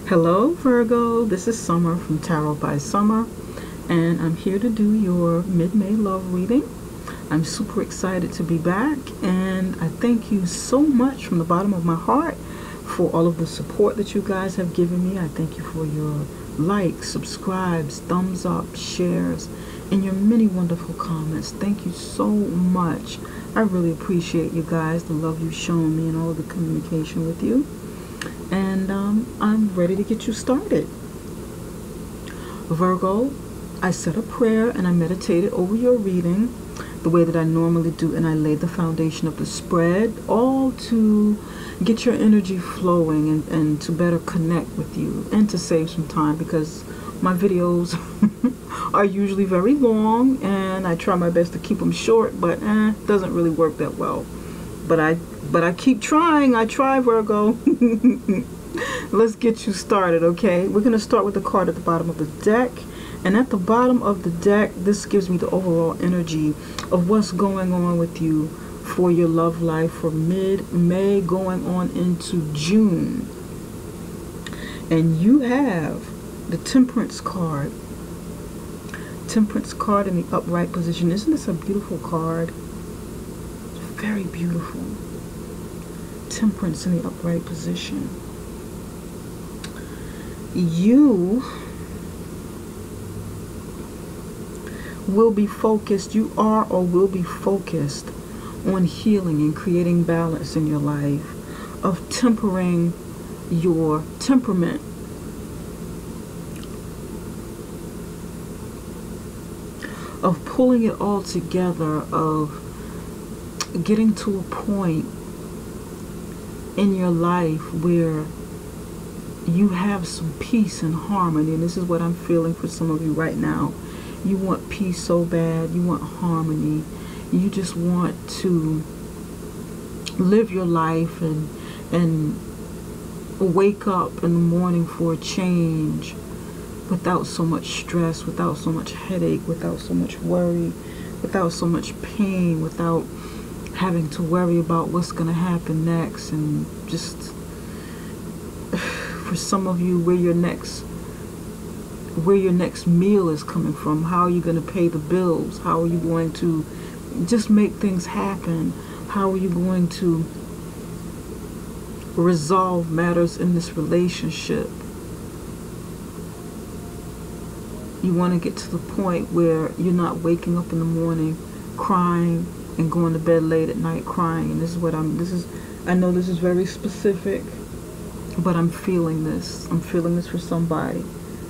Hello Virgo, this is Summer from Tarot by Summer, and I'm here to do your mid-May love reading. I'm super excited to be back, and I thank you so much from the bottom of my heart for all of the support that you guys have given me. I thank you for your likes, subscribes, thumbs up, shares, and your many wonderful comments. Thank you so much. I really appreciate you guys, the love you've shown me and all of the communication with you. And I'm ready to get you started. Virgo, I said a prayer and I meditated over your reading the way that I normally do, and I laid the foundation of the spread, all to get your energy flowing and to better connect with you and to save some time, because my videos are usually very long and I try my best to keep them short, but it doesn't really work that well. But I keep trying. I try, Virgo. Let's get you started, okay? We're going to start with the card at the bottom of the deck. And at the bottom of the deck, this gives me the overall energy of what's going on with you for your love life for mid-May going on into June. And you have the Temperance card. Temperance card in the upright position. Isn't this a beautiful card? Very beautiful. Temperance in the upright position. You will be focused, you are or will be focused on healing and creating balance in your life, of tempering your temperament, of pulling it all together, of getting to a point in your life where you have some peace and harmony. And this is what I'm feeling for some of you right now. You want peace so bad. You want harmony. You just want to live your life and wake up in the morning for a change without so much stress, without so much headache, without so much worry, without so much pain, without having to worry about what's going to happen next. And just for some of you, where your next meal is coming from, how are you going to pay the bills, how are you going to just make things happen, how are you going to resolve matters in this relationship. You want to get to the point where you're not waking up in the morning crying and going to bed late at night crying. And this is what I know this is very specific, but I'm feeling this. I'm feeling this for somebody.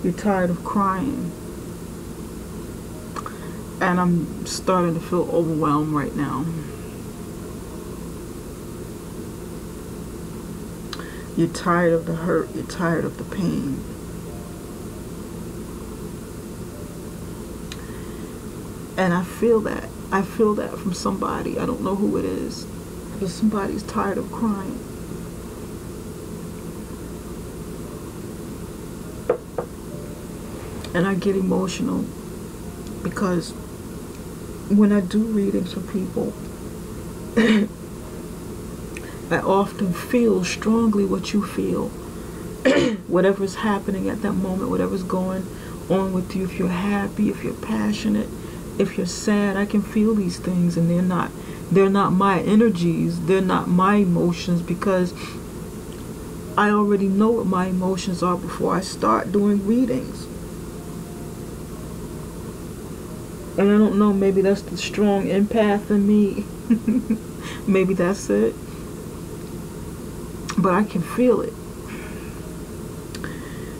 You're tired of crying. And I'm starting to feel overwhelmed right now. You're tired of the hurt. You're tired of the pain. And I feel that. I feel that from somebody. I don't know who it is, but somebody's tired of crying. And I get emotional because when I do readings for people, I often feel strongly what you feel. Whatever's happening at that moment, whatever's going on with you, if you're happy, if you're passionate, if you're sad, I can feel these things, and they're not my energies, they're not my emotions, because I already know what my emotions are before I start doing readings. And I don't know, maybe that's the strong empath in me. Maybe that's it. But I can feel it.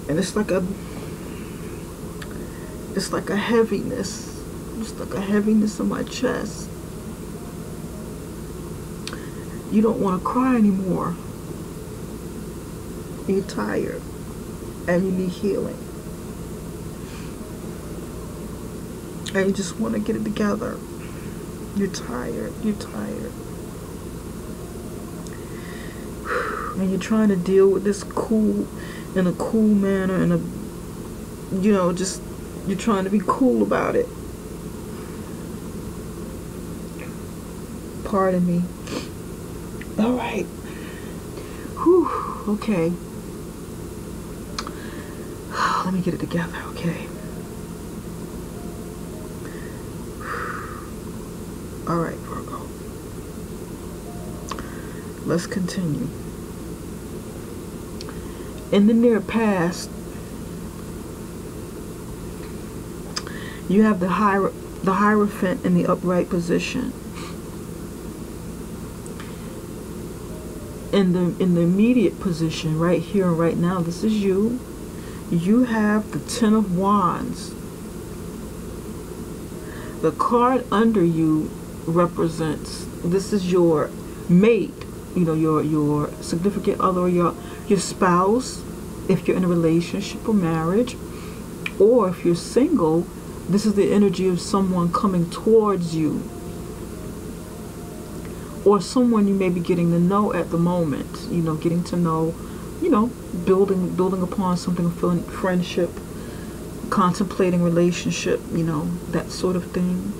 And it's like a heaviness. It's like a heaviness in my chest. You don't want to cry anymore. You're tired. And you need healing. And you just want to get it together. You're tired. You're tired. And you're trying to deal with this in a cool manner, just you're trying to be cool about it. Pardon me. All right. Whew. Okay. let me get it together, okay? All right, Virgo. Let's continue. In the near past, you have the Hierophant in the upright position. In the immediate position, right here and right now, this is you. You have the Ten of Wands. The card under you represents, this is your mate, you know, your significant other, or your spouse, if you're in a relationship or marriage, or if you're single, this is the energy of someone coming towards you, or someone you may be getting to know at the moment, you know, getting to know, you know, building upon something, feeling friendship, contemplating relationship, you know, that sort of thing.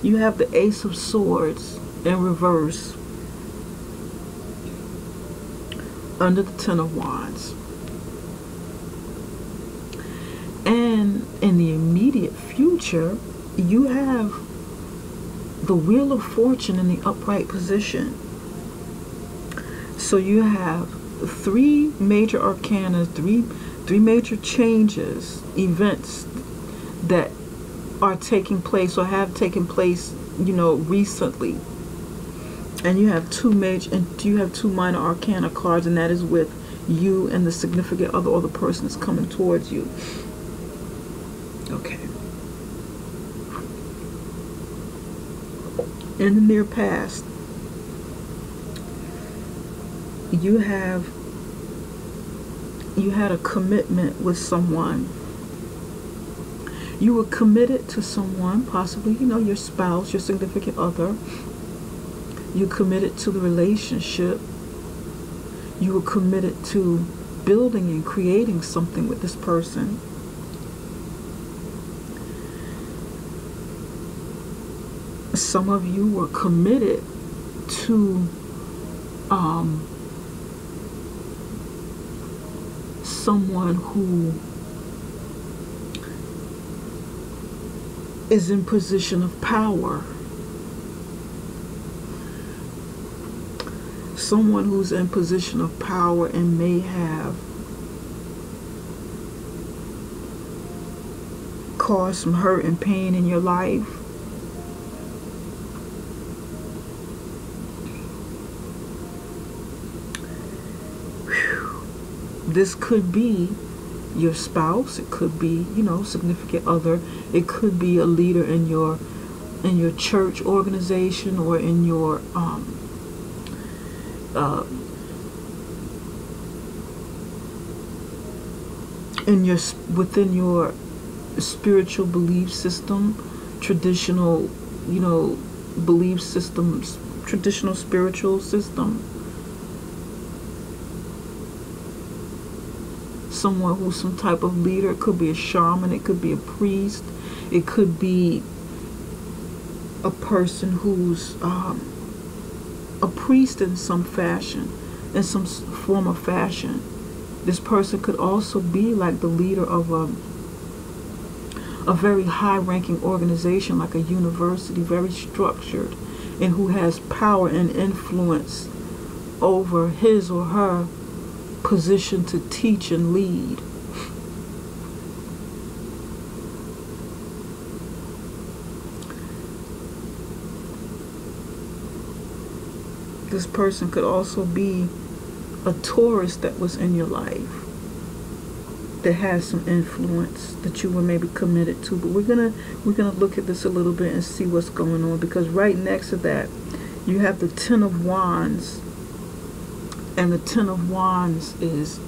You have the Ace of Swords in reverse under the Ten of Wands. And in the immediate future, you have the Wheel of Fortune in the upright position. So you have three major arcana, three major changes, events that are taking place or have taken place, you know, recently. And you have two minor arcana cards, and that is with you and the significant other, or the person is coming towards you. Okay. In the near past, you had a commitment with someone. You were committed to someone, possibly, you know, your spouse, your significant other. You committed to the relationship. You were committed to building and creating something with this person. Some of you were committed to someone who is in position of power. Someone who's in position of power and may have caused some hurt and pain in your life. This could be your spouse, it could be, you know, significant other, it could be a leader in your church organization, or in your within your spiritual belief system, traditional, you know, belief systems, traditional spiritual system. Someone who's some type of leader. It could be a shaman, it could be a priest, it could be a person who's a priest in some fashion, in some form of fashion. This person could also be like the leader of a very high-ranking organization, like a university, very structured, and who has power and influence over his or her position to teach and lead. This person could also be a Taurus that was in your life, that has some influence that you were maybe committed to. But we're gonna look at this a little bit and see what's going on, because right next to that you have the Ten of Wands. And the Ten of Wands is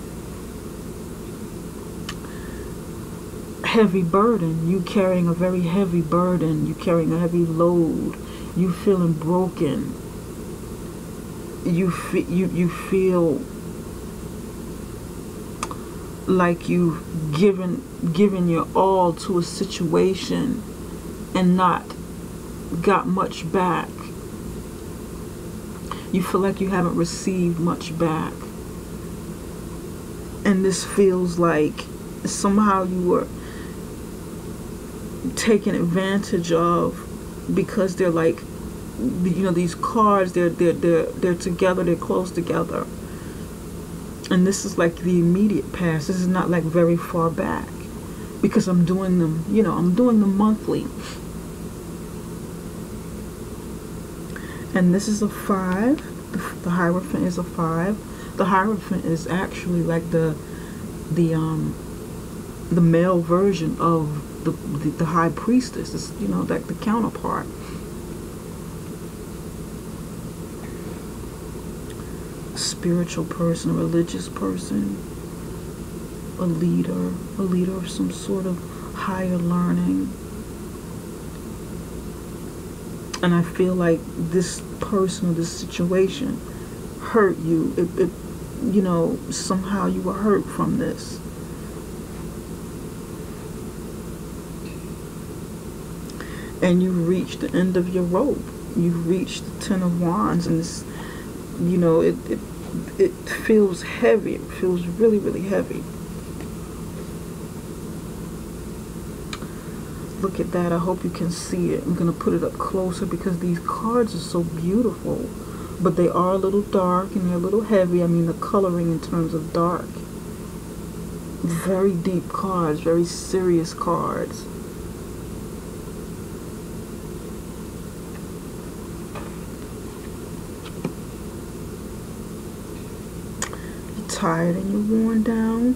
heavy burden. You carrying a very heavy burden. You carrying a heavy load. You feeling broken. You feel like you've given your all to a situation and not got much back. You feel like you haven't received much back. And this feels like somehow you were taken advantage of, because they're like, you know, these cards, they're together, they're close together. And this is like the immediate past. This is not like very far back, because I'm doing them, you know, I'm doing them monthly. And this is a 5. The Hierophant is a 5. The Hierophant is actually like the male version of the High Priestess. It's, you know, like the counterpart. Spiritual person, a religious person, a leader of some sort of higher learning. And I feel like this person or this situation hurt you. It you know, somehow you were hurt from this. And you reached the end of your rope. You've reached the 10 of Wands, and this, you know, it feels heavy. It feels really, really heavy. Look at that. I hope you can see it. I'm going to put it up closer because these cards are so beautiful. But they are a little dark and they're a little heavy. I mean, the coloring in terms of dark. Very deep cards. Very serious cards. You're tired and you're worn down.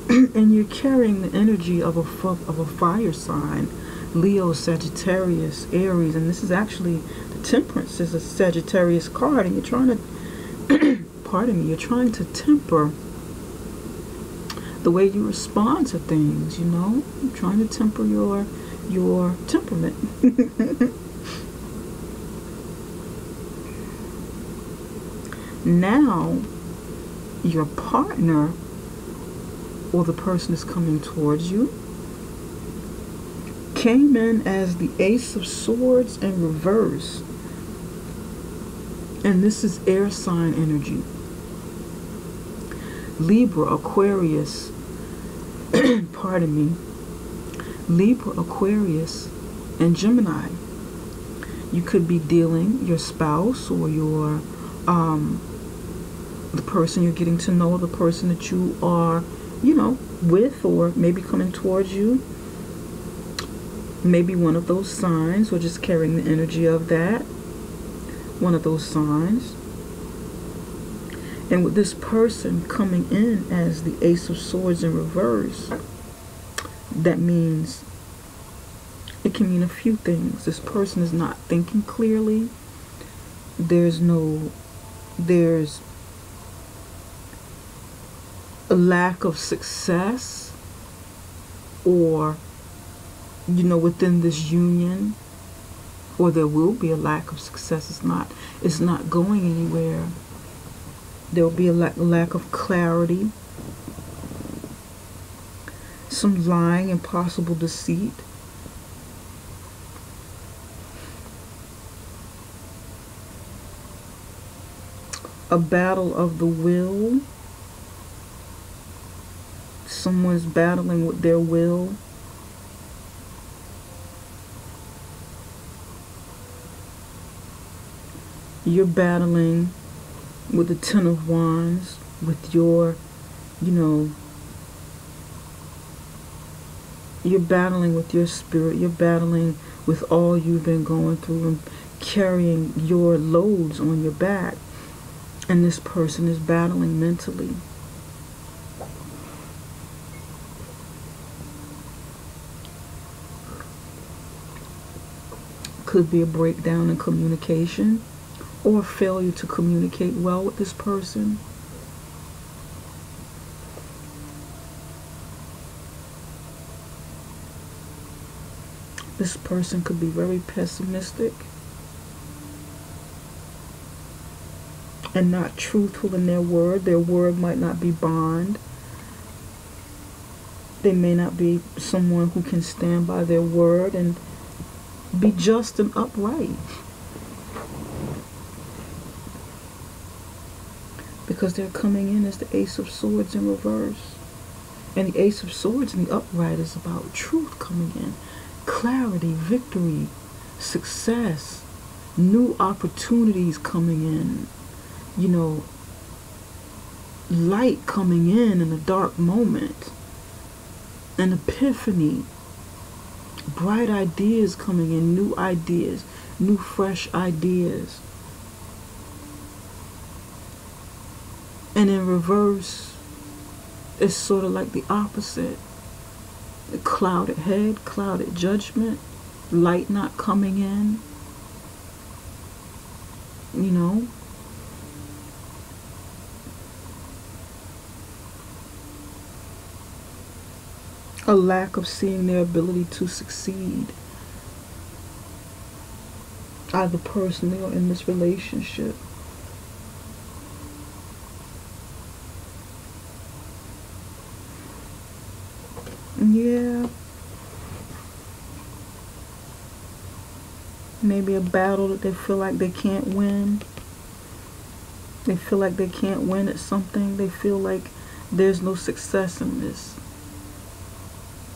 And you're carrying the energy of a fire sign. Leo, Sagittarius, Aries, and this is actually, the Temperance is a Sagittarius card, and you're trying to, pardon me, you're trying to temper the way you respond to things, you know? You're trying to temper your temperament. Now, your partner, or the person is coming towards you, came in as the Ace of Swords in reverse. And this is air sign energy. Libra, Aquarius, pardon me, Libra, Aquarius, and Gemini. You could be dealing, your spouse or your, the person you're getting to know, the person that you are, you know, with, or maybe coming towards you. Maybe one of those signs, or just carrying the energy of that. One of those signs. And with this person coming in as the Ace of Swords in reverse, that means, it can mean a few things. This person is not thinking clearly. There's a lack of success, or, you know, within this union, or there will be a lack of success. It's not going anywhere. There will be a lack of clarity, some lying and possible deceit. A battle of the will. Someone's battling with their will. You're battling with the 10 of Wands, with your, you know, you're battling with your spirit. You're battling with all you've been going through and carrying your loads on your back. And this person is battling mentally. Could be a breakdown in communication, or failure to communicate well with this person. This person could be very pessimistic and not truthful in their word. Their word might not be bond. They may not be someone who can stand by their word and be just and upright. Because they're coming in as the Ace of Swords in reverse. And the Ace of Swords in the upright is about truth coming in, clarity, victory, success, new opportunities coming in, you know, light coming in a dark moment, an epiphany, bright ideas coming in, new ideas, new fresh ideas. And in reverse, it's sort of like the opposite. The clouded head, clouded judgment, light not coming in, you know. A lack of seeing their ability to succeed, either personally or in this relationship. Yeah. Maybe a battle that they feel like they can't win. They feel like they can't win at something. They feel like there's no success in this.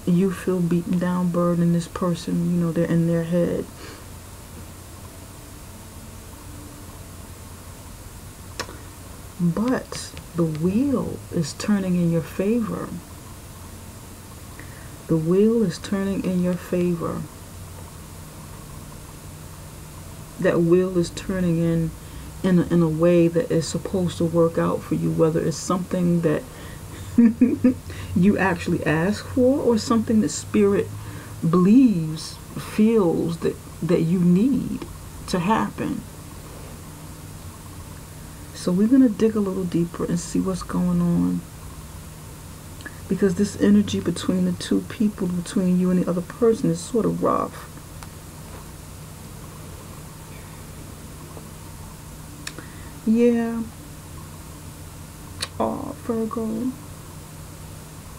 You feel beaten down, burdened. This person, you know, they're in their head. But the wheel is turning in your favor. The wheel is turning in your favor. That wheel is turning in a way that is supposed to work out for you, whether it's something that you actually ask for or something that Spirit believes, feels that you need to happen. So we're going to dig a little deeper and see what's going on. Because this energy between the two people, between you and the other person, is sort of rough. Yeah. Oh, Virgo.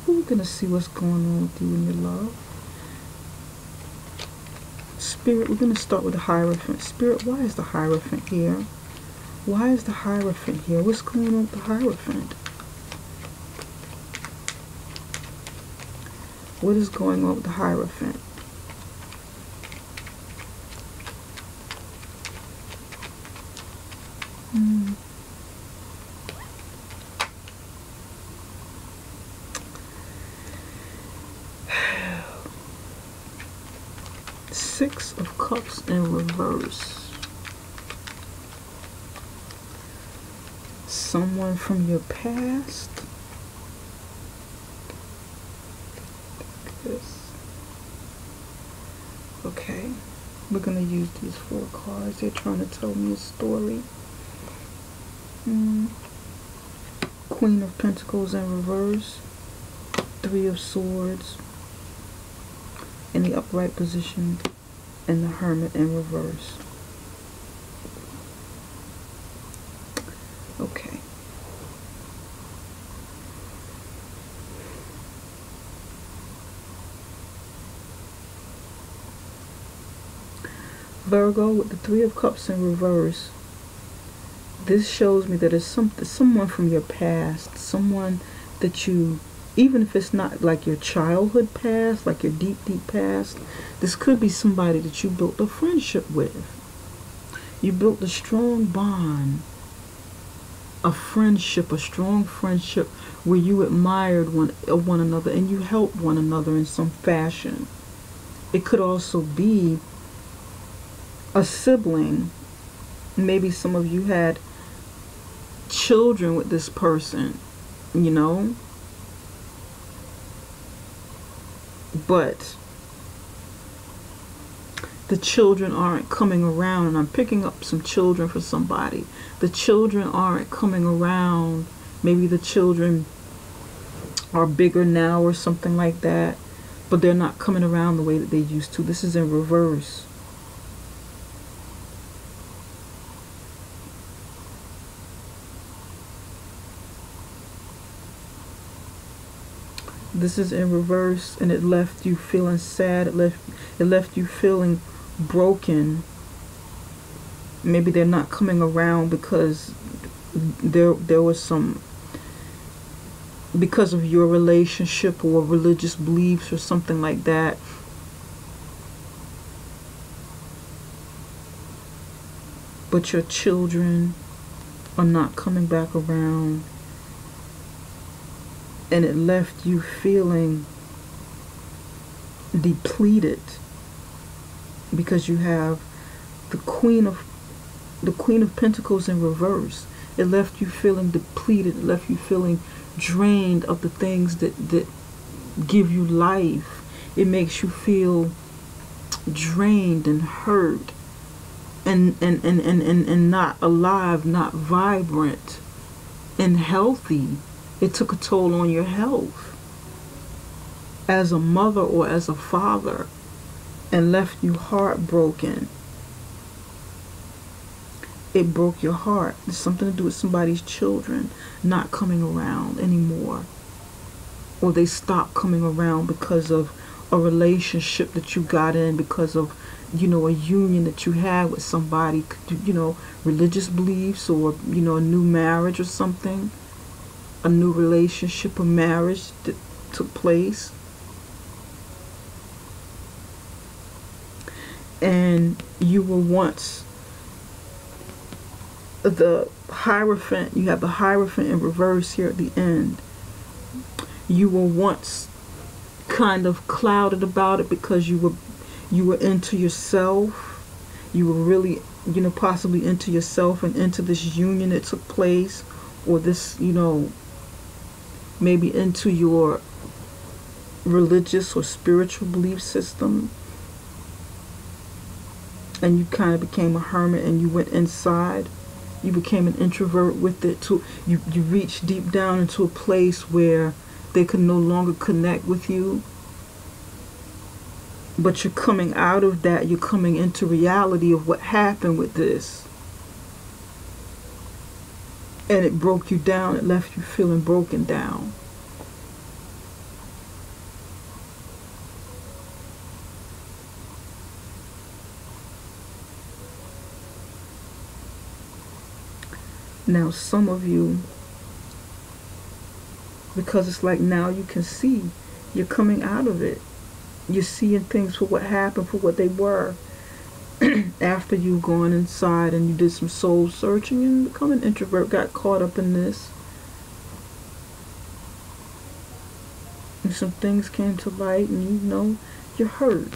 We're going to see what's going on with you and your love. Spirit, we're going to start with the Hierophant. Spirit, why is the Hierophant here? Why is the Hierophant here? What's going on with the Hierophant? What is going on with the Hierophant? Six of Cups in reverse. Someone from your past. Okay, we're going to use these 4 cards. They're trying to tell me a story. Queen of Pentacles in reverse. 3 of Swords in the upright position. And the Hermit in reverse. Okay. Virgo, with the 3 of Cups in reverse, this shows me that it's someone from your past, someone that you, even if it's not like your childhood past, like your deep, deep past, this could be somebody that you built a friendship with. You built a strong bond, a friendship, a strong friendship where you admired one another and you helped one another in some fashion. It could also be a sibling. Maybe some of you had children with this person, you know, but the children aren't coming around, and I'm picking up some children for somebody. The children aren't coming around. Maybe the children are bigger now or something like that, but they're not coming around the way that they used to. This is in reverse. This is in reverse, and it left you feeling sad. It left you feeling broken. Maybe they're not coming around because there was some because of your relationship or religious beliefs or something like that. But your children are not coming back around, and it left you feeling depleted, because you have the Queen of Pentacles in reverse. It left you feeling depleted. It left you feeling drained of the things that give you life. It makes you feel drained and hurt and not alive, not vibrant and healthy. It took a toll on your health as a mother or as a father, and left you heartbroken. It broke your heart. It's something to do with somebody's children not coming around anymore, or they stopped coming around because of a relationship that you got in, because of, you know, a union that you had with somebody, you know, religious beliefs, or, you know, a new marriage or something, a new relationship or marriage that took place. And you were once the Hierophant. You have the Hierophant in reverse here at the end. You were once kind of clouded about it because you were into yourself. You were really, you know, possibly into yourself and into this union that took place, or this, you know, maybe into your religious or spiritual belief system. And you kind of became a hermit, and you went inside. You became an introvert with it. You reached deep down into a place where they could no longer connect with you. But you're coming out of that. You're coming into reality of what happened with this. And it broke you down. It left you feeling broken down. Now, some of you, because it's like now you can see, you're coming out of it. You're seeing things for what happened, for what they were. After you've gone inside and you did some soul searching and become an introvert, got caught up in this. And some things came to light, and you know, you're hurt.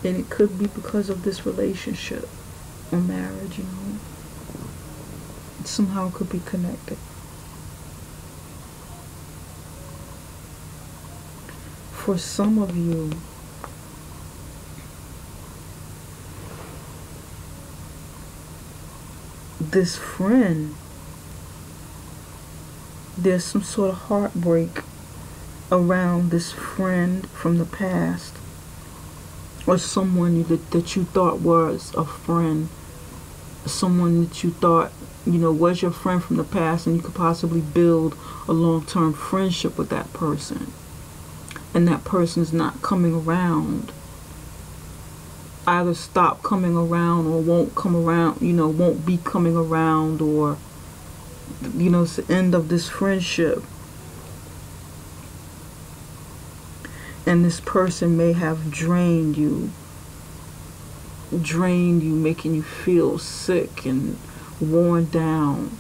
And it could be because of this relationship or marriage, you know. It somehow could be connected. For some of you, this friend, there's some sort of heartbreak around this friend from the past, or someone that you thought was a friend, someone that you thought, you know, was your friend from the past, and you could possibly build a long-term friendship with that person. And that person's not coming around. Either stop coming around or won't come around, you know, won't be coming around, or, you know, it's the end of this friendship. And this person may have drained you, making you feel sick and worn down.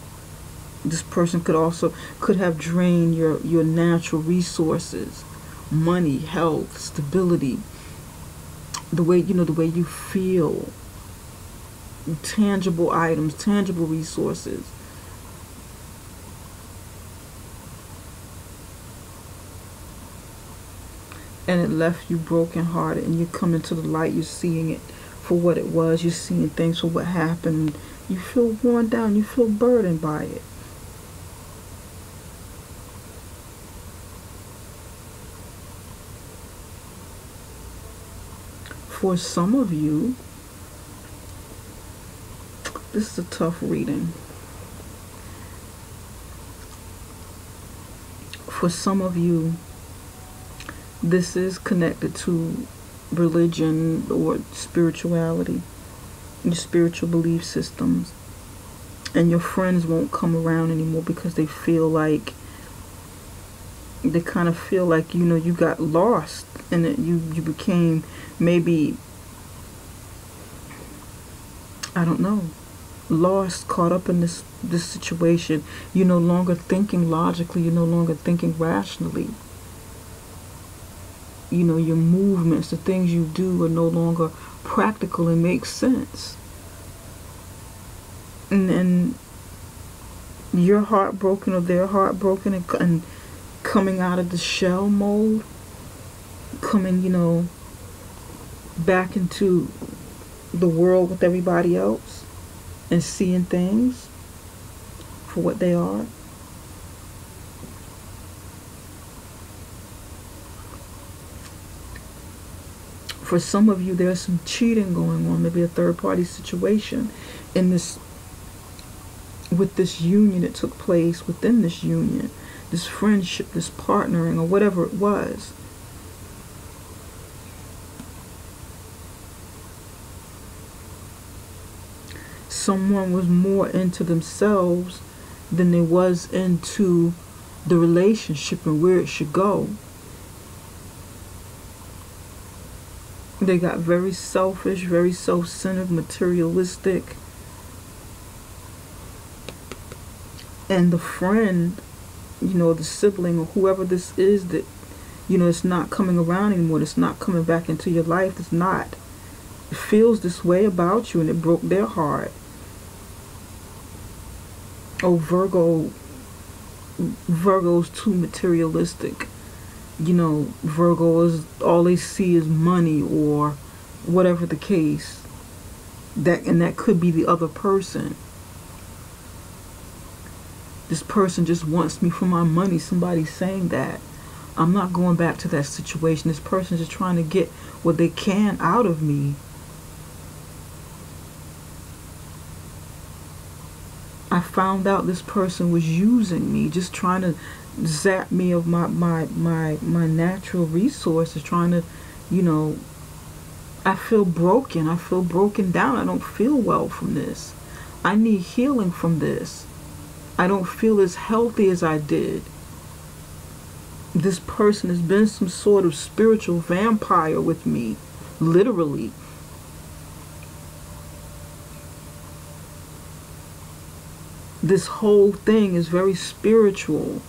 This person could have drained your natural resources, money, health, stability, the way you feel, tangible items, tangible resources. And it left you brokenhearted, and you come into the light, you're seeing it for what it was, you're seeing things for what happened, you feel worn down, you feel burdened by it. For some of you, this is a tough reading. For some of you, this is connected to religion or spirituality, your spiritual belief systems. and your friends won't come around anymore because they feel like, they kind of feel like, you know, you got lost and that you became maybe, I don't know, lost, caught up in this situation. You're no longer thinking logically, you're no longer thinking rationally. You know, your movements, the things you do are no longer practical and make sense. And you're heartbroken or they're heartbroken, and coming out of the shell mode, coming, you know, back into the world with everybody else and seeing things for what they are. For some of you, there's some cheating going on, maybe a third-party situation in this, with this union that took place within this union, this friendship, this partnering, or whatever it was. Someone was more into themselves than they was into the relationship and where it should go. They got very selfish, very self-centered, materialistic. And the friend, you know, the sibling or whoever this is that, you know, it's not coming around anymore, it's not coming back into your life, it's not. It feels this way about you and it broke their heart. Oh, Virgo's too materialistic. You know, Virgo is, all they see is money or whatever the case. That could be the other person. This person just wants me for my money. Somebody's saying that. I'm not going back to that situation. This person's just trying to get what they can out of me. I found out this person was using me, just trying to zap me of my natural resources, trying to, you know, I feel broken. I feel broken down. I don't feel well from this. I need healing from this. I don't feel as healthy as I did. This person has been some sort of spiritual vampire with me, literally. This whole thing is very spiritual.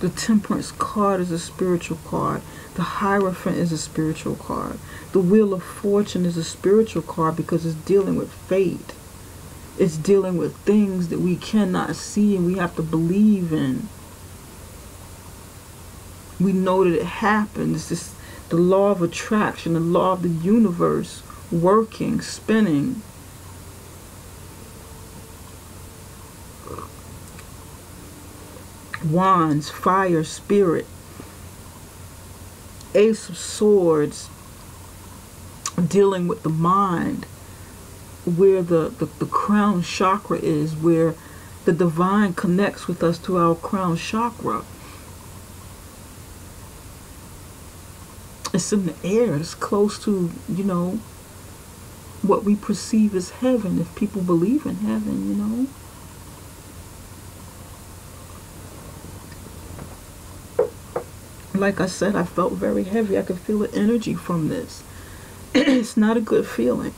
The Temperance card is a spiritual card. The Hierophant is a spiritual card. The Wheel of Fortune is a spiritual card because it's dealing with fate. It's dealing with things that we cannot see and we have to believe in. We know that it happens. It's just the law of attraction, the law of the universe working, spinning. Wands, fire, spirit. Ace of Swords, dealing with the mind, where the crown chakra is, where the divine connects with us through our crown chakra. It's in the air. It's close to, you know, what we perceive as heaven, if people believe in heaven, you know. Like I said, I felt very heavy. I could feel the energy from this. It's not a good feeling.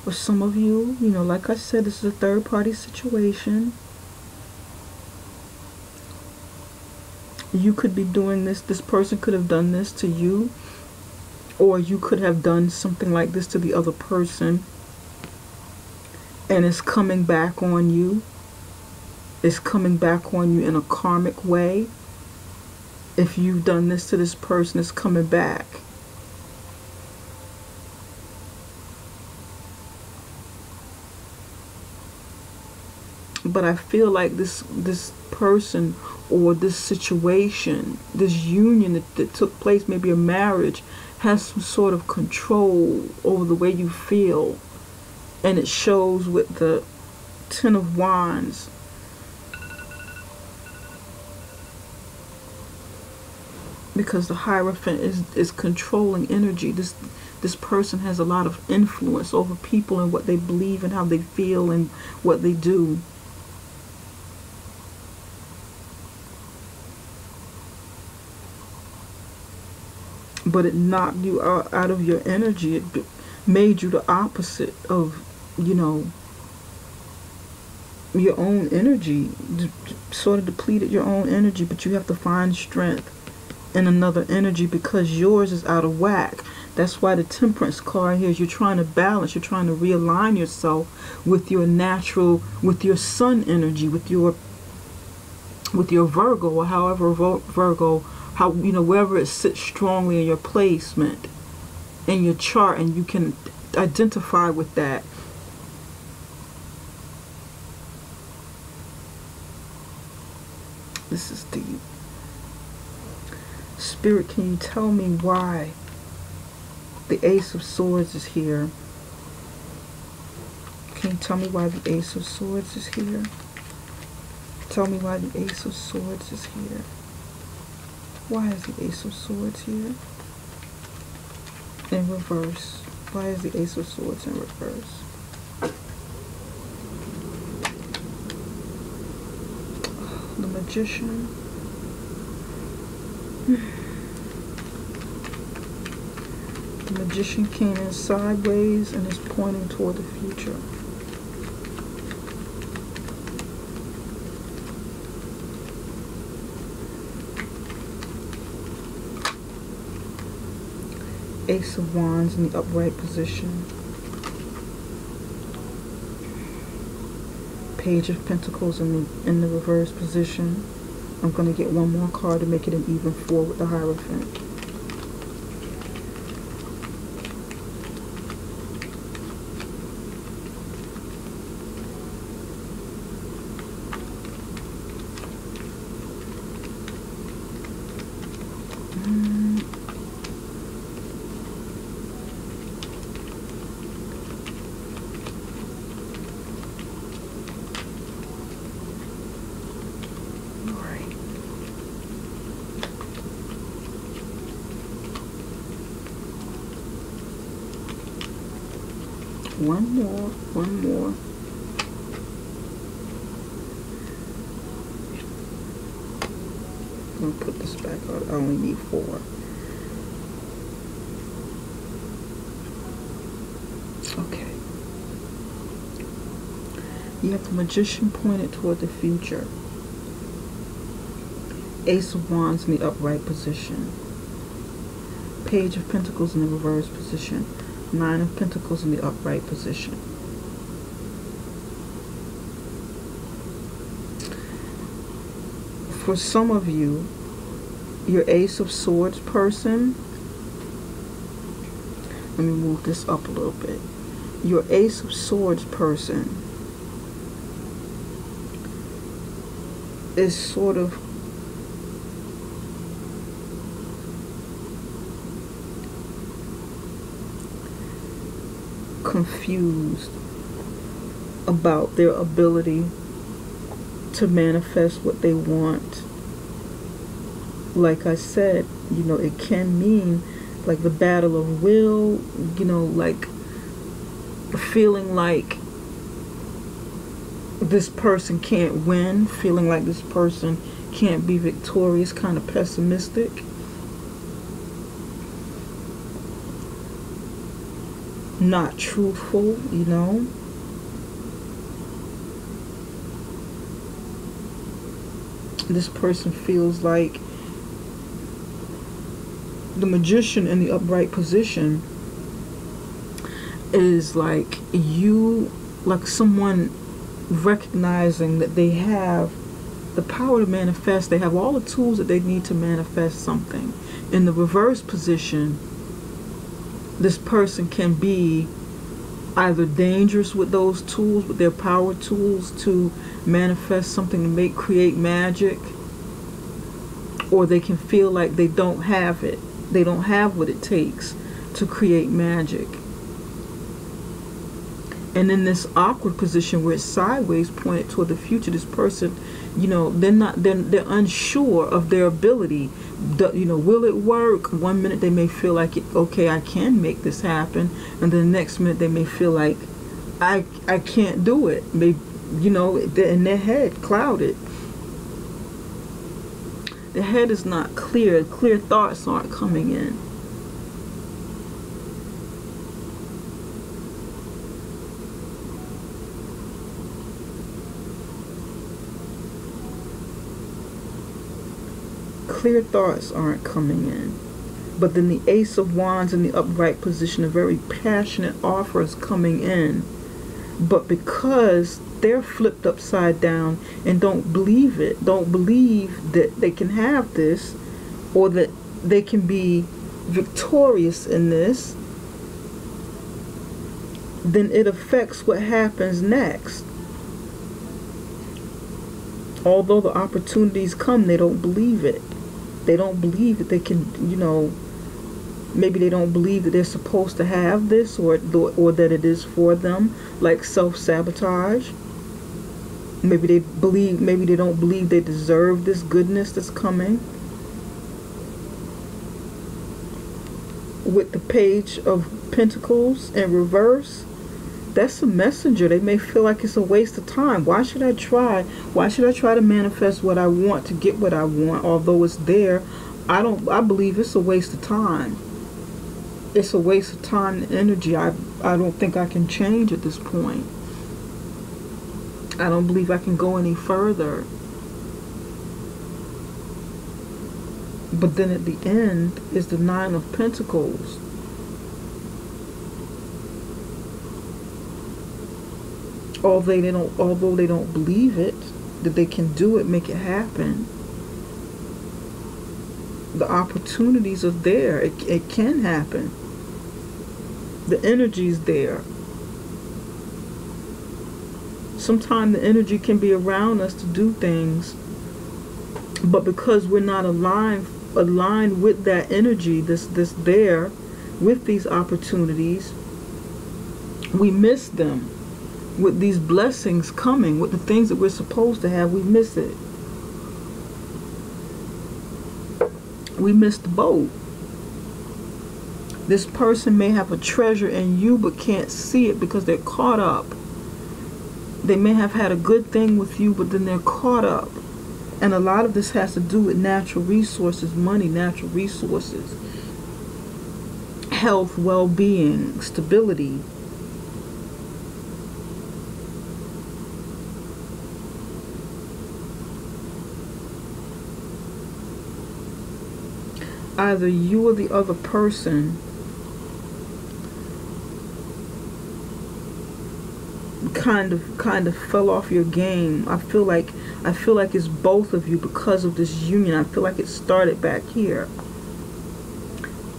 For some of you, you know, like I said, this is a third-party situation. You could be doing this. This person could have done this to you. Or you could have done something like this to the other person. And it's coming back on you. It's coming back on you in a karmic way. If you've done this to this person, it's coming back. But I feel like this person or this situation, this union that took place, maybe a marriage, has some sort of control over the way you feel. And it shows with the Ten of Wands. because the Hierophant is controlling energy. This person has a lot of influence over people and what they believe and how they feel and what they do. But it knocked you out of your energy. It made you the opposite of, you know, your own energy. Sort of depleted your own energy, but you have to find strength in another energy because yours is out of whack. That's why the Temperance card here is you're trying to balance, you're trying to realign yourself with your natural, with your sun energy, with your Virgo, or however Virgo, how, you know, wherever it sits strongly in your placement in your chart, and you can identify with that. This is deep. Spirit, can you tell me why the Ace of Swords is here? Can you tell me why the Ace of Swords is here? Tell me why the Ace of Swords is here. Why is the Ace of Swords here? In reverse. Why is the Ace of Swords in reverse? The Magician. The Magician came in sideways and is pointing toward the future. Ace of Wands in the upright position. Page of Pentacles in the reverse position. I'm going to get one more card to make it an even 4 with the Hierophant. One more. I'm going to put this back out. I only need 4. Okay. You have the Magician pointed toward the future. Ace of Wands in the upright position. Page of Pentacles in the reverse position. 9 of Pentacles in the upright position. For some of you, your Ace of Swords person, let me move this up a little bit. Your Ace of Swords person is sort of confused about their ability to manifest what they want. Like I said, you know, it can mean like the battle of will, you know, like feeling like this person can't win, feeling like this person can't be victorious, kind of pessimistic. Not truthful, you know. This person feels like the Magician in the upright position is like you, like someone recognizing that they have the power to manifest. They have all the tools that they need to manifest something. In the reverse position, this person can be either dangerous with those tools, with their power tools to manifest something, to create magic, or they can feel like they don't have it. They don't have what it takes to create magic. And in this awkward position where it's sideways pointed toward the future, this person You know, they're unsure of their ability. You know, will it work? One minute they may feel like, okay, I can make this happen, and then the next minute they may feel like I can't do it. Maybe, you know, in their head clouded. Their head is not clear. Clear thoughts aren't coming in. Clear thoughts aren't coming in. But then the Ace of Wands in the upright position, a very passionate offer is coming in. But because they're flipped upside down and don't believe it, don't believe that they can have this, or that they can be victorious in this, then it affects what happens next. Although the opportunities come, they don't believe it. They don't believe that they can, you know, maybe they don't believe that they're supposed to have this, or that it is for them, like self-sabotage. Maybe they don't believe they deserve this goodness that's coming. With the Page of Pentacles in reverse, that's a messenger. They may feel like it's a waste of time. Why should I try? Why should I try to manifest what I want, to get what I want, although it's there? I believe it's a waste of time. It's a waste of time and energy. I don't think I can change at this point. I don't believe I can go any further. But then at the end is the Nine of Pentacles. Although they don't believe it, that they can do it, make it happen. The opportunities are there. It can happen. The energy's there. Sometimes the energy can be around us to do things, but because we're not aligned with that energy that's there with these opportunities, we miss them. With these blessings coming, with the things that we're supposed to have, we miss it. We miss the boat. This person may have a treasure in you but can't see it because they're caught up. They may have had a good thing with you, but then they're caught up. And a lot of this has to do with natural resources, money, natural resources, health, well-being, stability. Either you or the other person kind of fell off your game. I feel like it's both of you because of this union. I feel like it started back here.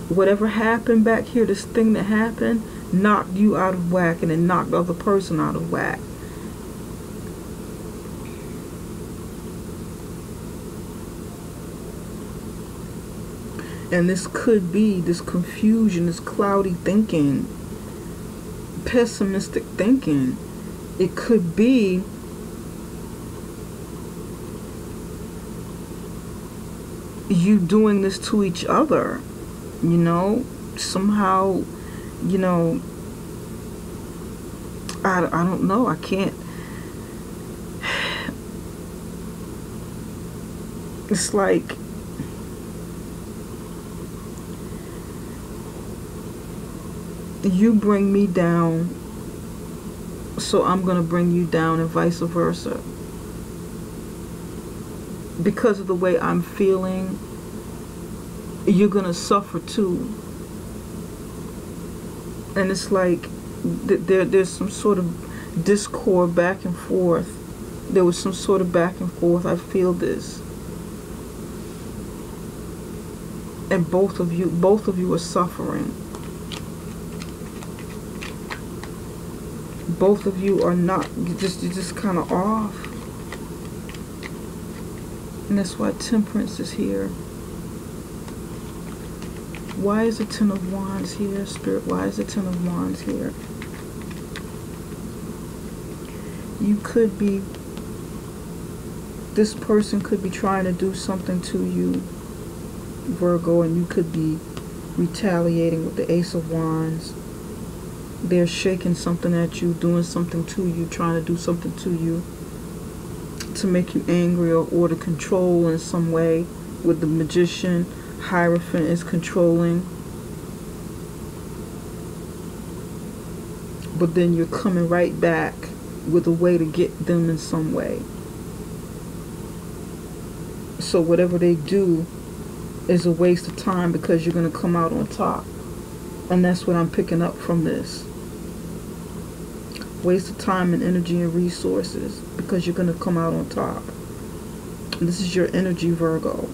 Whatever happened back here, this thing that happened, knocked you out of whack, and it knocked the other person out of whack. And this could be this confusion, this cloudy thinking, pessimistic thinking. It could be you doing this to each other, you know, somehow, you know, I don't know, I can't. It's like you bring me down, so I'm going to bring you down, and vice versa. Because of the way I'm feeling, you're going to suffer too. And it's like there's some sort of discord back and forth. There was some sort of back and forth. I feel this. And both of you are suffering. Both of you are not, you're just kind of off. And that's why Temperance is here. Why is the Ten of Wands here, Spirit? Why is the Ten of Wands here? You could be This person could be trying to do something to you, Virgo, and you could be retaliating with the Ace of Wands. They're shaking something at you, doing something to you, trying to do something to you to make you angry or to control in some way. With the Magician, Hierophant is controlling. But then you're coming right back with a way to get them in some way. So whatever they do is a waste of time because you're going to come out on top. And that's what I'm picking up from this. Waste of time and energy and resources because you're going to come out on top. And this is your energy, Virgo.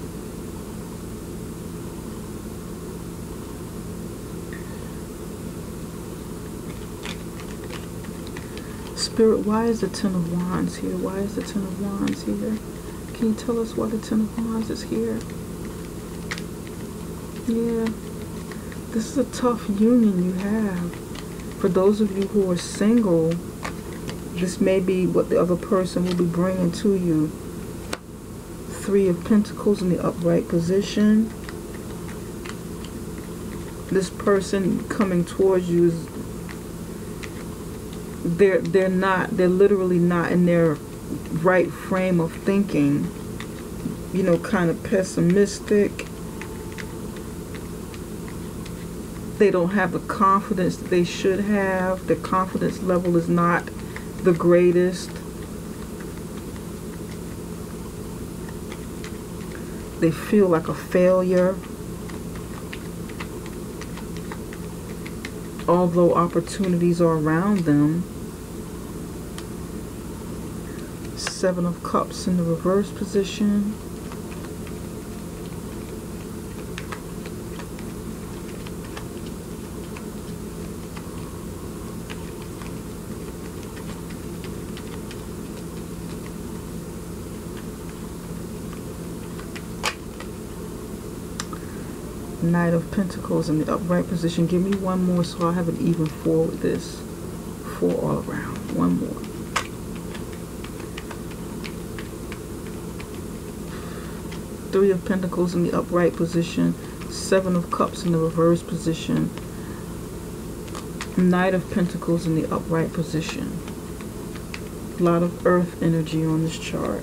Spirit, why is the Ten of Wands here? Why is the Ten of Wands here? Can you tell us why the Ten of Wands is here? Yeah, this is a tough union you have. For those of you who are single, this may be what the other person will be bringing to you. Three of Pentacles in the upright position. This person coming towards you is they're literally not in their right frame of thinking. You know, kind of pessimistic. They don't have the confidence that they should have. Their confidence level is not the greatest. They feel like a failure. Although opportunities are around them. Seven of Cups in the reverse position. Knight of Pentacles in the upright position. Give me one more so I have an even four with this. Four all around. One more. Three of Pentacles in the upright position. Seven of Cups in the reverse position. Knight of Pentacles in the upright position. A lot of earth energy on this chart.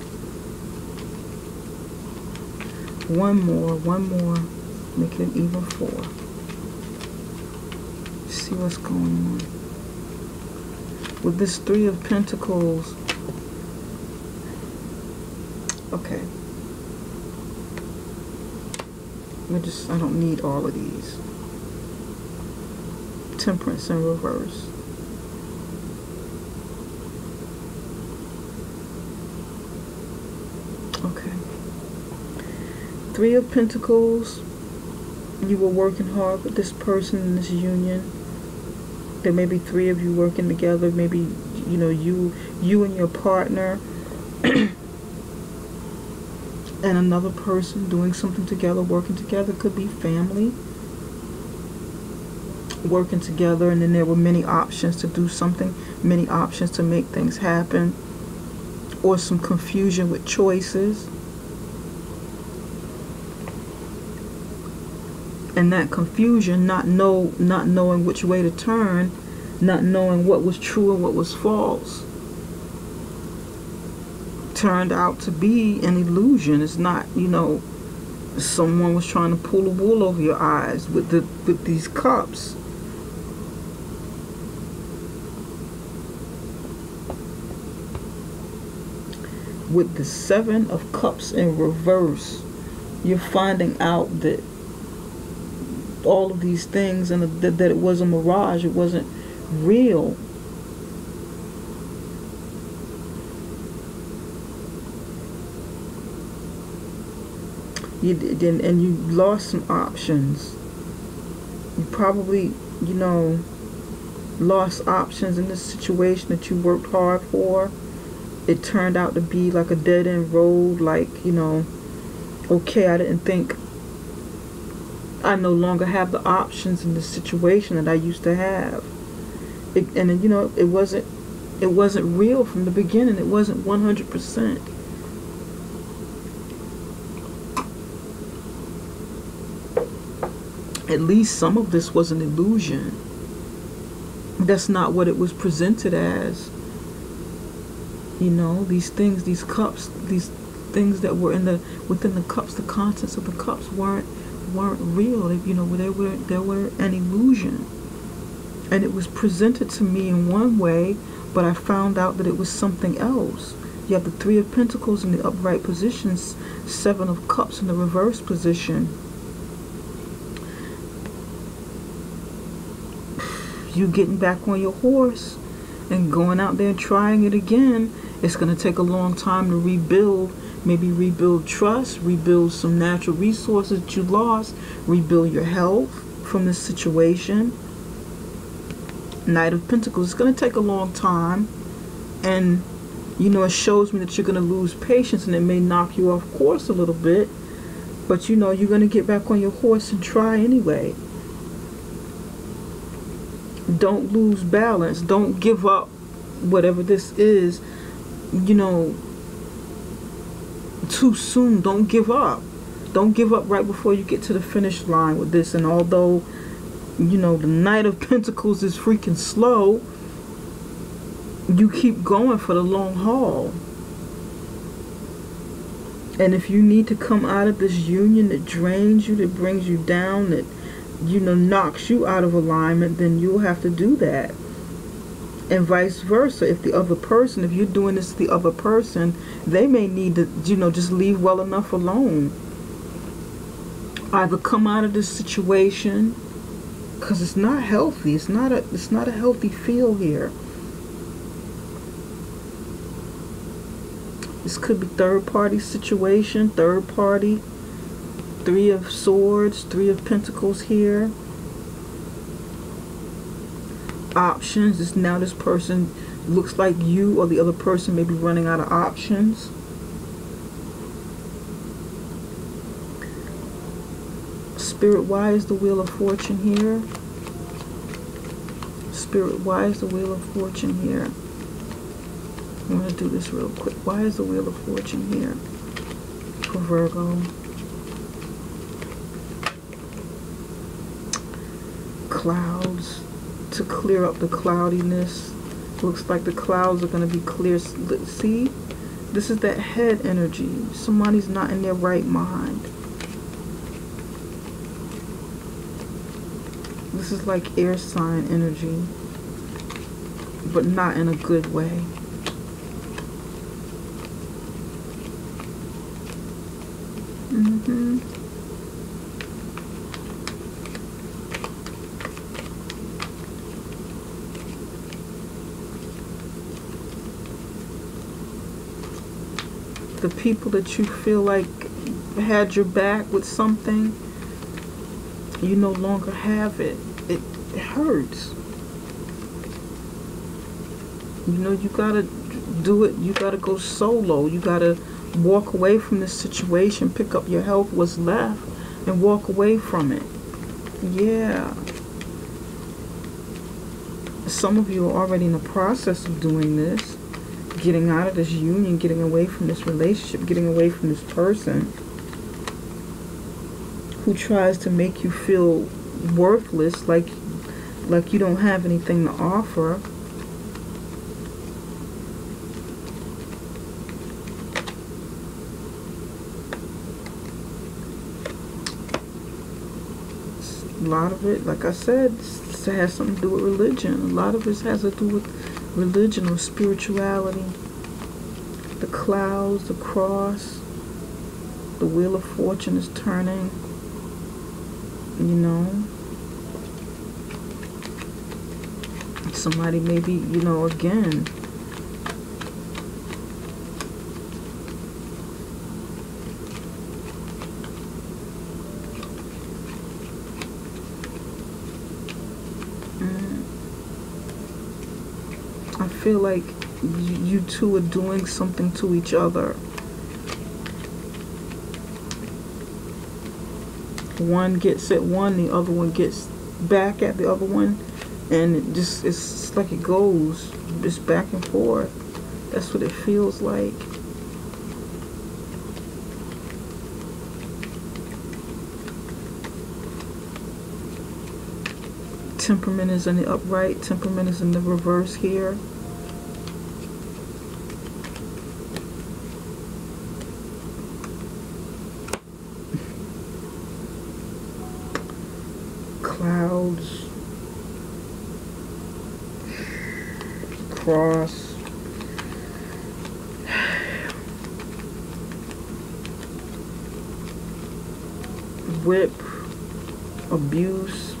One more. One more. Make it an even four. See what's going on. With this Three of Pentacles. Okay. I don't need all of these. Temperance in reverse. Okay. Three of Pentacles. You were working hard with this person in this union. There may be three of you working together. Maybe, you know, you and your partner and another person doing something together, working together. Could be family working together, and then there were many options to do something, many options to make things happen, or some confusion with choices. And that confusion, not knowing which way to turn, not knowing what was true and what was false, turned out to be an illusion. It's not, you know, someone was trying to pull the wool over your eyes with these cups. With the Seven of Cups in reverse, you're finding out that all of these things, and that it was a mirage, it wasn't real. You did, and you lost some options. You probably, you know, lost options in this situation that you worked hard for. It turned out to be like a dead-end road, like, you know, okay, I didn't think, I no longer have the options in this situation that I used to have. And you know, it wasn't real from the beginning. It wasn't 100%. At least some of this was an illusion. That's not what it was presented as. You know, these things, these cups, these things that were within the cups, the contents of the cups weren't real. You know, they were an illusion. And it was presented to me in one way, but I found out that it was something else. You have the Three of Pentacles in the upright positions, Seven of Cups in the reverse position. You getting back on your horse and going out there and trying it again. It's going to take a long time to rebuild. Maybe rebuild trust, rebuild some natural resources that you lost, rebuild your health from this situation. Knight of Pentacles. It's going to take a long time, and you know, it shows me that you're going to lose patience, and it may knock you off course a little bit, but you know, you're going to get back on your horse and try anyway. Don't lose balance. Don't give up whatever this is, you know, too soon. Don't give up. Don't give up right before you get to the finish line with this. And although, you know, the Knight of Pentacles is freaking slow, you keep going for the long haul. And if you need to come out of this union that drains you, that brings you down, that, you know, knocks you out of alignment, then you'll have to do that. And vice versa. If the other person, if you're doing this to the other person, they may need to, you know, just leave well enough alone. Either come out of this situation, because it's not healthy. It's not a healthy feel here. This could be third party situation, third party. Three of Swords, Three of Pentacles here. Options. Is now this person looks like you or the other person may be running out of options. Spirit, why is the Wheel of Fortune here? Spirit, why is the Wheel of Fortune here? I'm going to do this real quick. Why is the Wheel of Fortune here for Virgo? Clouds. To clear up the cloudiness. Looks like the clouds are going to be clear. See? This is that head energy. Somebody's not in their right mind. This is like air sign energy, but not in a good way. The people that you feel like had your back with something, you no longer have it. It hurts. You know, you gotta do it. You gotta go solo. You gotta walk away from this situation, pick up your health, what's left, and walk away from it. Yeah. Some of you are already in the process of doing this. Getting out of this union, getting away from this relationship, getting away from this person who tries to make you feel worthless, like you don't have anything to offer. A lot of it, like I said, has something to do with religion. A lot of it has to do with religion or spirituality. The clouds, the cross, the Wheel of Fortune is turning, you know. Somebody maybe, you know, again, I feel like you two are doing something to each other. One gets at one, the other one gets back at the other one, and it just, it's like it goes just back and forth. That's what it feels like. Temperament is in the upright. Temperament is in the reverse here. Clouds. Cross. Whip. Abuse.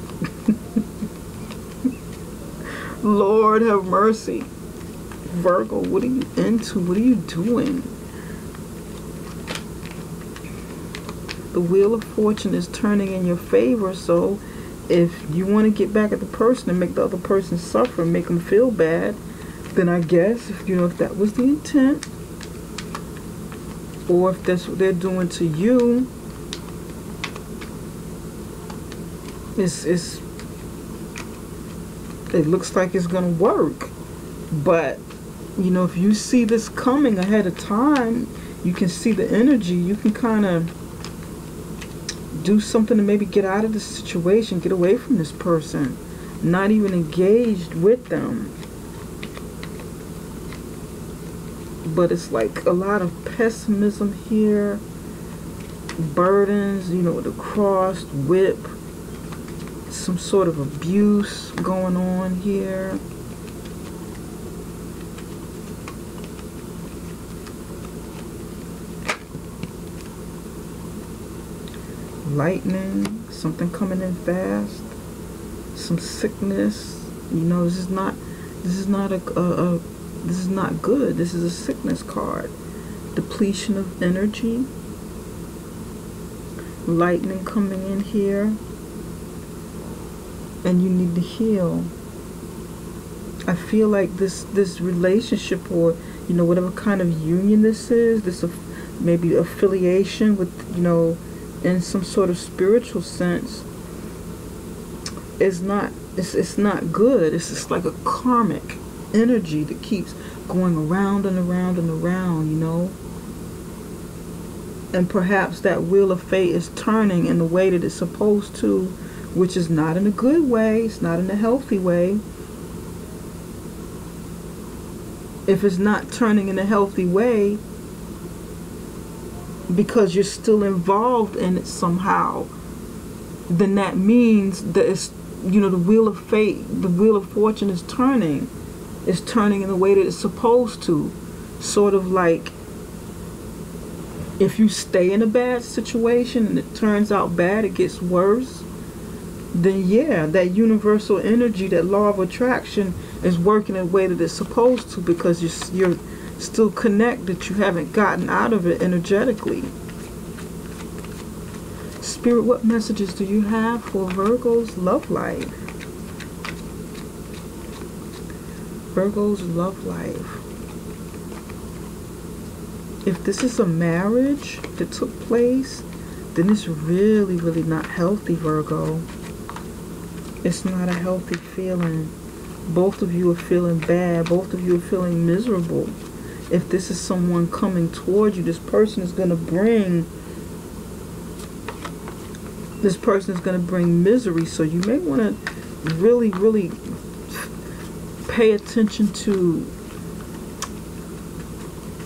Lord have mercy. Virgo, what are you into? What are you doing? The wheel of fortune is turning in your favor, so if you want to get back at the person and make the other person suffer, make them feel bad, then I guess, if that was the intent, or if that's what they're doing to you, it looks like it's gonna work. But if you see this coming ahead of time, you can see the energy, you can kind of do something to maybe get out of this situation, get away from this person, not even engaged with them. But it's like a lot of pessimism here, burdens, with the crossed whip, some sort of abuse going on here. Lightning, something coming in fast, some sickness. This is not good. This is a sickness card. Depletion of energy. Lightning coming in here. And you need to heal. I feel like this relationship, or whatever kind of union this is, this maybe affiliation with, in some sort of spiritual sense, is not, it's not good. It's just like a karmic energy that keeps going around and around and around, and perhaps that wheel of fate is turning in the way that it's supposed to, which is not in a good way. It's not in a healthy way. If it's not turning in a healthy way because you're still involved in it somehow, then that means that it's, the wheel of fate, the wheel of fortune is turning. It's turning in the way that it's supposed to. Sort of like, if you stay in a bad situation and it turns out bad, it gets worse, then yeah, that universal energy, that law of attraction is working in the way that it's supposed to, because you're still connected. You haven't gotten out of it energetically. Spirit, what messages do you have for Virgo's love life? Virgo's love life. If this is a marriage that took place, then it's really, really not healthy, Virgo. It's not a healthy feeling. Both of you are feeling bad. Both of you are feeling miserable. If this is someone coming towards you, this person is going to bring misery. So you may want to really, really pay attention to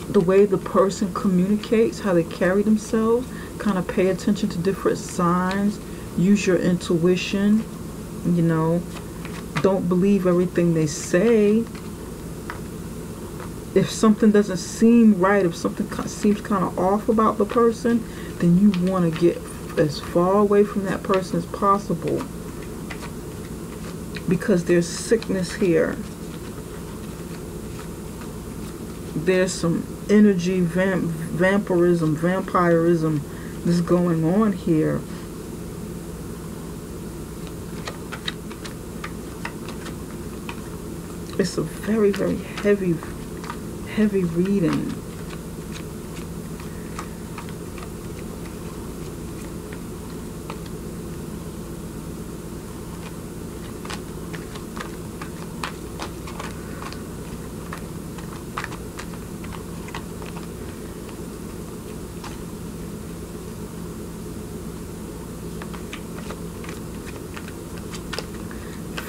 the way the person communicates, how they carry themselves. Kind of pay attention to different signs. Use your intuition. Don't believe everything they say. If something doesn't seem right, if something seems kind of off about the person, then you want to get as far away from that person as possible, because there's sickness here. There's some energy vampirism that's going on here. It's a very, very heavy reading.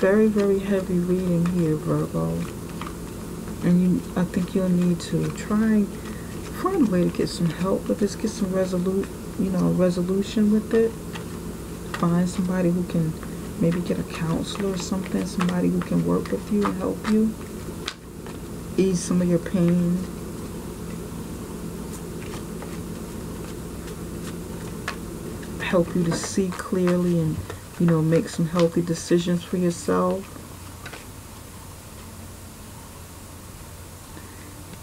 very, very heavy reading here, Virgo. And I think you'll need to try, find a way to get some help with this, get some resolution with it. Find somebody who can maybe get a counselor or something, somebody who can work with you and help you. Ease some of your pain. Help you to see clearly and, make some healthy decisions for yourself.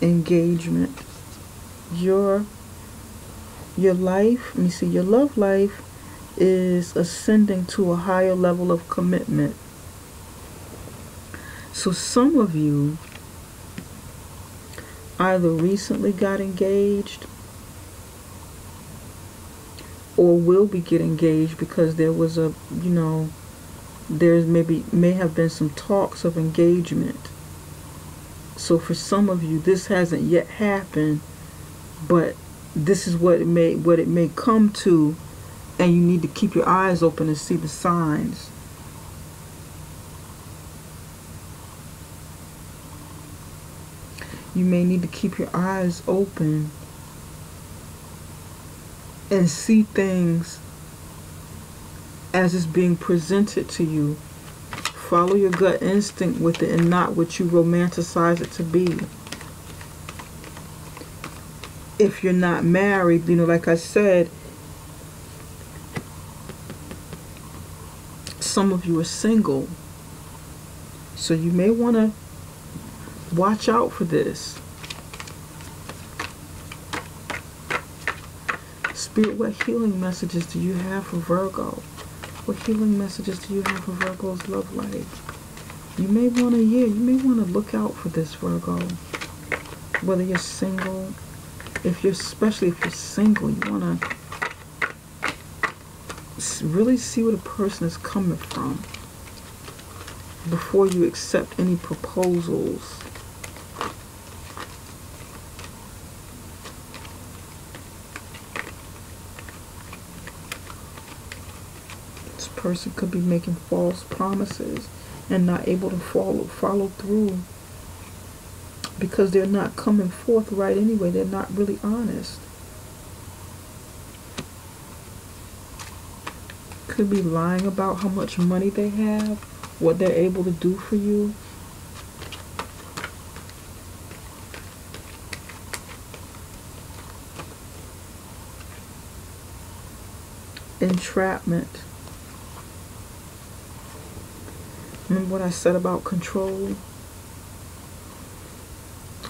Engagement. Your life, let me see, your love life is ascending to a higher level of commitment. So some of you either recently got engaged or will be getting engaged because there was there's may have been some talks of engagement. So for some of you, this hasn't yet happened, but this is what it may come to, and you need to keep your eyes open and see the signs. You may need to keep your eyes open and see things as it's being presented to you. Follow your gut instinct with it and not what you romanticize it to be. If you're not married, like I said, some of you are single. So you may want to watch out for this. Spirit, what healing messages do you have for Virgo? What healing messages do you have for Virgo's love life? You may want to look out for this, Virgo. Whether you're single, especially if you're single, you want to really see where the person is coming from before you accept any proposals. This person could be making false promises and not able to follow through because they're not coming forth right anyway. They're not really honest. Could be lying about how much money they have, what they're able to do for you. Entrapment. Remember what I said about control?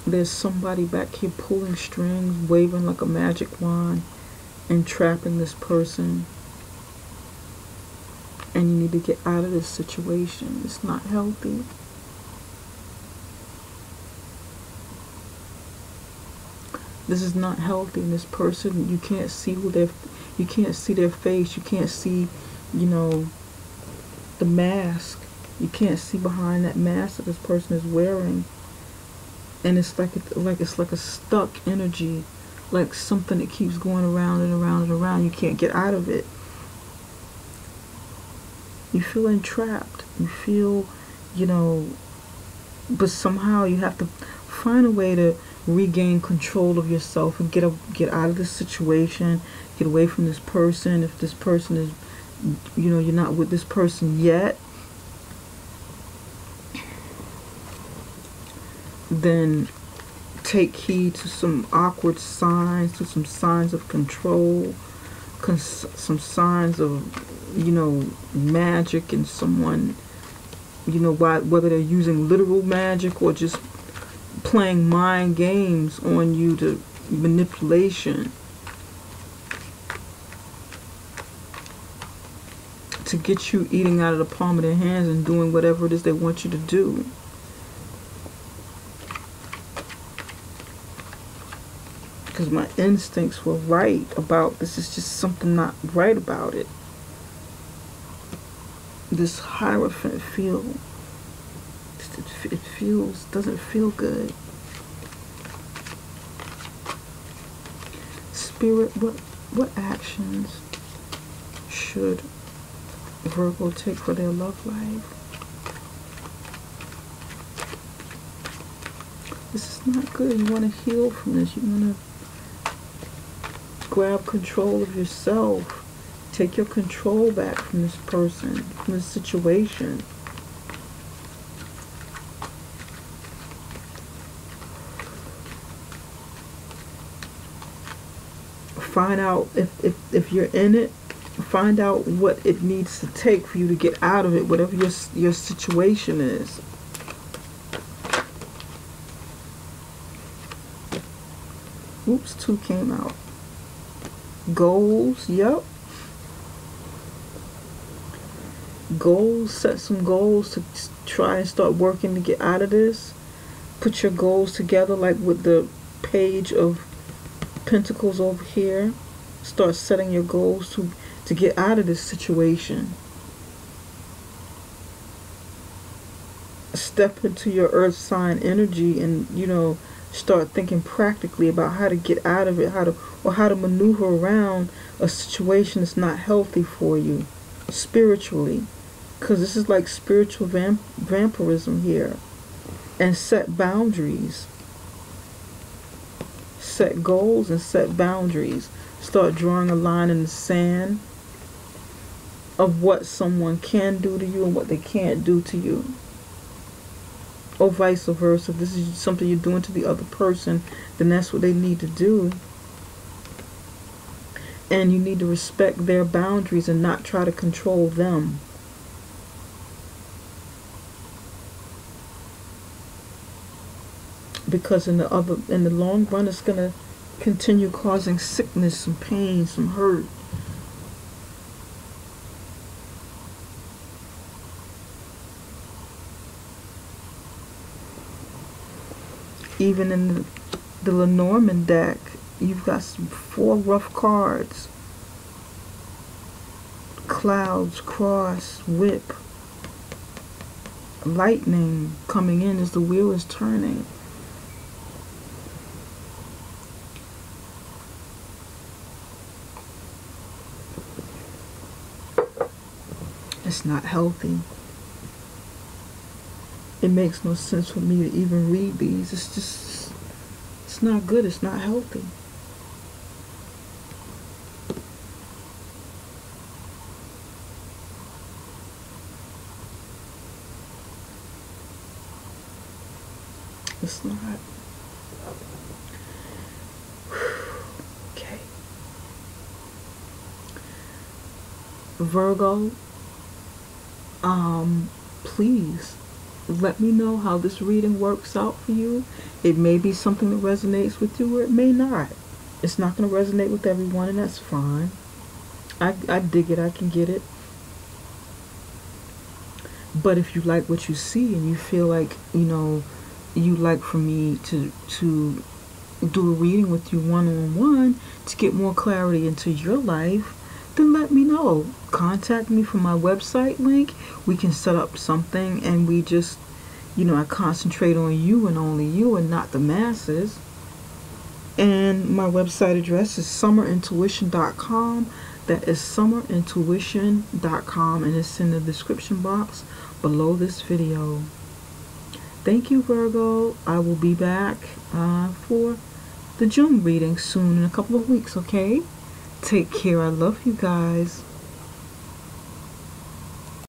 There's somebody back here pulling strings, waving like a magic wand, entrapping this person. And you need to get out of this situation. It's not healthy. This is not healthy. And this person, you can't see you can't see their face. You can't see, the mask. You can't see behind that mask that this person is wearing. And it's like a stuck energy, like something that keeps going around and around and around. You can't get out of it. You feel entrapped. You feel, but somehow you have to find a way to regain control of yourself and get out of this situation, get away from this person. If this person is, you're not with this person yet, then take heed to some awkward signs, to some signs of control, some signs of, magic in someone, whether they're using literal magic or just playing mind games on you, to manipulation, to get you eating out of the palm of their hands and doing whatever it is they want you to do. Because my instincts were right about this. Is just something not right about it. This Hierophant doesn't feel good. Spirit, what actions should Virgo take for their love life? This is not good. You want to heal from this. You want to grab control of yourself. Take your control back from this person, from this situation. Find out if you're in it. Find out what it needs to take for you to get out of it, whatever your situation is. Oops, 2 came out. Goals, yep. Goals, set some goals to try and start working to get out of this. Put your goals together like with the Page of Pentacles over here. Start setting your goals to get out of this situation. Step into your earth sign energy and, you know, start thinking practically about how to get out of it, how to maneuver around a situation that's not healthy for you spiritually, because this is like spiritual vampirism here. And set boundaries. Set goals and set boundaries. Start drawing a line in the sand of what someone can do to you and what they can't do to you. Or vice versa. If this is something you're doing to the other person, then that's what they need to do. And you need to respect their boundaries and not try to control them. Because in the long run, it's gonna continue causing sickness, some pain, some hurt. Even in the Lenormand deck, you've got 4 rough cards. Clouds, cross, whip. Lightning coming in as the wheel is turning. It's not healthy. It makes no sense for me to even read these. It's just, it's not good. It's not healthy. It's not. Okay. Virgo, please let me know how this reading works out for you. It may be something that resonates with you, or it may not. It's not going to resonate with everyone, and that's fine. I dig it. I can get it. But if you like what you see and you feel like, you know, you like for me to do a reading with you one-on-one to get more clarity into your life, then let me know. Contact me from my website link. We can set up something, and we just, you know, I concentrate on you and only you and not the masses. And my website address is summerintuition.com. That is summerintuition.com, and it's in the description box below this video. Thank you, Virgo. I will be back for the June reading soon, in a couple of weeks, okay? Take care. I love you guys.